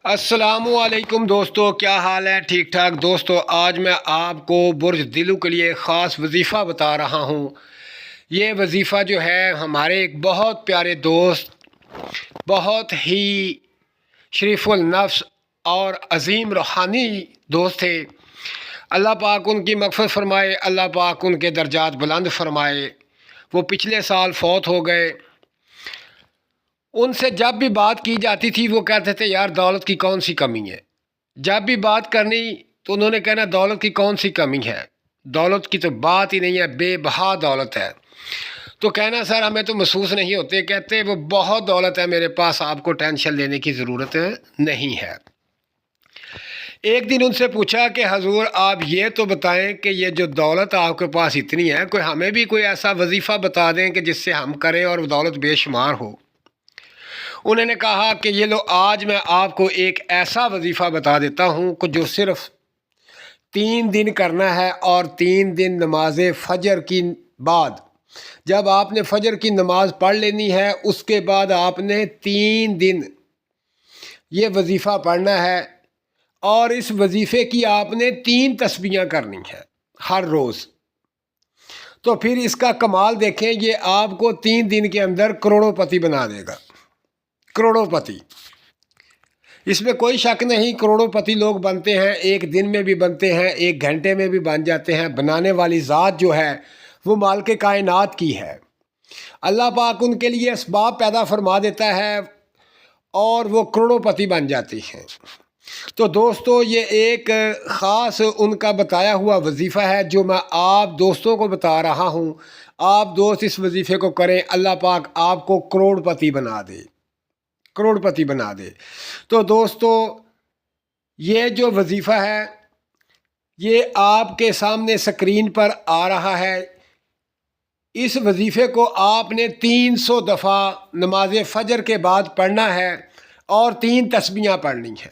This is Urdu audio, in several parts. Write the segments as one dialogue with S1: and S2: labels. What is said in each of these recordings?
S1: السلام علیکم دوستو، کیا حال ہے؟ ٹھیک ٹھاک دوستو، آج میں آپ کو برج دلو کے لیے خاص وظیفہ بتا رہا ہوں۔ یہ وظیفہ جو ہے ہمارے ایک بہت پیارے دوست، بہت ہی شریف النفس اور عظیم روحانی دوست تھے۔ اللہ پاک ان کی مغفرت فرمائے، اللہ پاک ان کے درجات بلند فرمائے۔ وہ پچھلے سال فوت ہو گئے۔ ان سے جب بھی بات کی جاتی تھی وہ کہتے تھے یار دولت کی کون سی کمی ہے۔ جب بھی بات کرنی تو انہوں نے کہنا دولت کی کون سی کمی ہے، دولت کی تو بات ہی نہیں ہے، بے بہا دولت ہے۔ تو کہنا سر ہمیں تو محسوس نہیں ہوتے، کہتے وہ بہت دولت ہے میرے پاس، آپ کو ٹینشن لینے کی ضرورت نہیں ہے۔ ایک دن ان سے پوچھا کہ حضور آپ یہ تو بتائیں کہ یہ جو دولت آپ کے پاس اتنی ہے، کوئی ہمیں بھی کوئی ایسا وظیفہ بتا دیں کہ جس سے ہم کریں اور دولت بے شمار ہو۔ انہوں نے کہا کہ یہ لو، آج میں آپ کو ایک ایسا وظیفہ بتا دیتا ہوں کہ جو صرف 3 دن کرنا ہے، اور 3 دن نماز فجر کی بعد، جب آپ نے فجر کی نماز پڑھ لینی ہے اس کے بعد آپ نے 3 دن یہ وظیفہ پڑھنا ہے، اور اس وظیفے کی آپ نے 3 تسبیحاں کرنی ہے ہر روز۔ تو پھر اس کا کمال دیکھیں، یہ آپ کو 3 دن کے اندر کروڑوں پتی بنا دے گا، کروڑوں پتی۔ اس میں کوئی شک نہیں، کروڑوں پتی لوگ بنتے ہیں، ایک دن میں بھی بنتے ہیں، 1 گھنٹے میں بھی بن جاتے ہیں۔ بنانے والی ذات جو ہے وہ مالک کائنات کی ہے۔ اللہ پاک ان کے لیے اسباب پیدا فرما دیتا ہے اور وہ کروڑوں پتی بن جاتی ہیں۔ تو دوستو، یہ ایک خاص ان کا بتایا ہوا وظیفہ ہے جو میں آپ دوستوں کو بتا رہا ہوں۔ آپ دوست اس وظیفے کو کریں، اللہ پاک آپ کو کروڑ پتی بنا دے، کروڑ پتی بنا دے۔ تو دوستو، یہ جو وظیفہ ہے یہ آپ کے سامنے سکرین پر آ رہا ہے۔ اس وظیفے کو آپ نے 300 دفعہ نماز فجر کے بعد پڑھنا ہے اور 3 تسبیحاں پڑھنی ہیں۔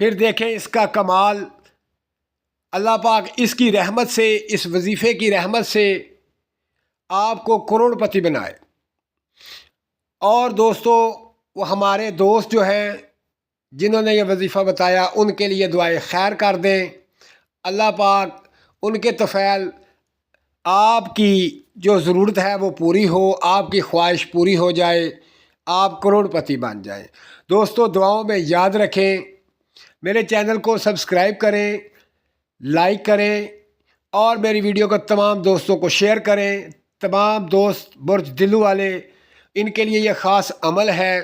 S1: پھر دیکھیں اس کا کمال، اللہ پاک اس کی رحمت سے، اس وظیفے کی رحمت سے آپ کو کروڑ پتی بنائے۔ اور دوستو، وہ ہمارے دوست جو ہیں جنہوں نے یہ وظیفہ بتایا، ان کے لیے دعائے خیر کر دیں۔ اللہ پاک ان کے طفیل آپ کی جو ضرورت ہے وہ پوری ہو، آپ کی خواہش پوری ہو جائے، آپ کروڑ پتی بن جائیں۔ دوستو، دعاؤں میں یاد رکھیں، میرے چینل کو سبسکرائب کریں، لائک کریں، اور میری ویڈیو کو تمام دوستوں کو شیئر کریں۔ تمام دوست برج دلو والے، ان کے لیے یہ خاص عمل ہے،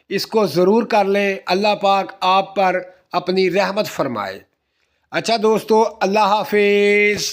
S1: اس کو ضرور کر لیں۔ اللہ پاک آپ پر اپنی رحمت فرمائے۔ اچھا دوستو، اللہ حافظ۔